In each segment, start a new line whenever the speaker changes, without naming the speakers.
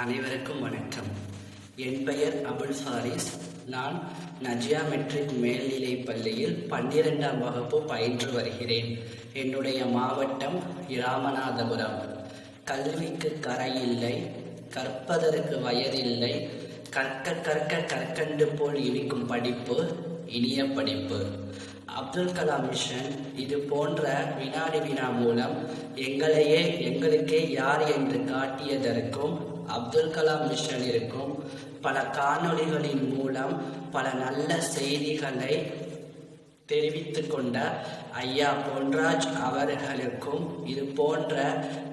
அனைவருக்கும் வணக்கம். என் பெயர் அபுல் ஃபாரிஸ். நான் நஜியா மெட்ரிக் மேல்நிலைப் பள்ளியில் 12ஆம் வகுப்பு பயின்று வருகிறேன். என்னுடைய மாவட்டம் இராமநாதபுரம். கல்விக்கு கரையில்லை, கற்பதற்கு வயதில்லை, கற்க கற்க கற்கண்டு போல் இனிக்கும் படிப்பு இனிய படிப்பு. அப்துல் கலாம் மிஷன் இது போன்ற வினாடி வினா மூலம் எங்களுக்கே யார் என்று காட்டியதற்கும் அப்துல் கலாம் மிஷனிற்கும் பல காணொளிகளின் மூலம் பல நல்ல செய்திகளை தெரிவித்து கொண்ட ஐயா பொன்ராஜ் அவர்களுக்கும் இது போன்ற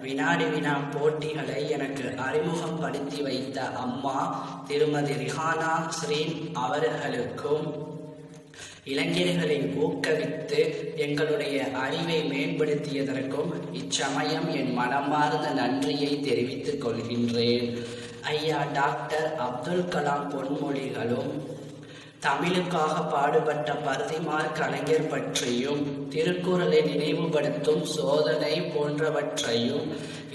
வினாடி வினா போட்டிகளை எனக்கு அறிமுகப்படுத்தி வைத்த அம்மா திருமதி ரிஹானா ஸ்ரீன் அவர்களுக்கும் இளைஞர்களை ஊக்குவித்து எங்களுடைய அறிவை மேம்படுத்தியதற்கும் இச்சமயம் என் மனமார்ந்த நன்றியை தெரிவித்துக் கொள்கின்றேன். ஐயா டாக்டர் அப்துல் கலாம் பொன்மொழிகளும் தமிழுக்காக பாடுபட்ட பரதிமார் கலைஞர் பற்றியும் திருக்குறளை நினைவுபடுத்தும் சோதனை போன்றவற்றையும்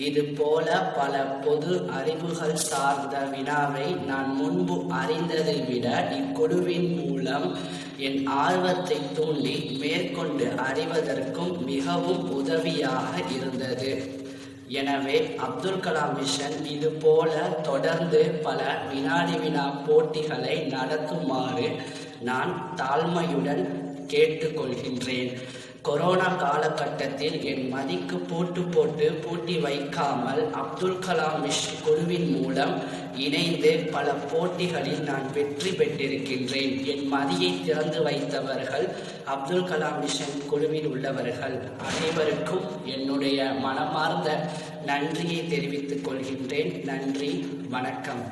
இது போல பல பொது அறிவுகள் சார்ந்த வினாவை நான் முன்பு அறிந்ததை விட இக்குழுவின் மூலம் என் ஆர்வத்தை தூண்டி மேற்கொண்டு அறிவதற்கும் மிகவும் உதவியாக இருந்தது. எனவே அப்துல் கலாம் மிஷன் இது போல தொடர்ந்து பல வினாடி வினா போட்டிகளை நடத்துமாறு நான் தாழ்மையுடன் கேட்டுக்கொள்கின்றேன். கொரோனா காலகட்டத்தில் என் மதிக்கு பூட்டி வைக்காமல் அப்துல் கலாம் குழுவின் மூலம் இணைந்து பல போட்டிகளில் நான் வெற்றி பெற்றிருக்கின்றேன். என் மதியை திறந்து வைத்தவர்கள் அப்துல் கலாம் மிஷன் குழுவில் உள்ளவர்கள் அனைவருக்கும் என்னுடைய மனமார்ந்த நன்றியை தெரிவித்துக் கொள்கின்றேன். நன்றி, வணக்கம்.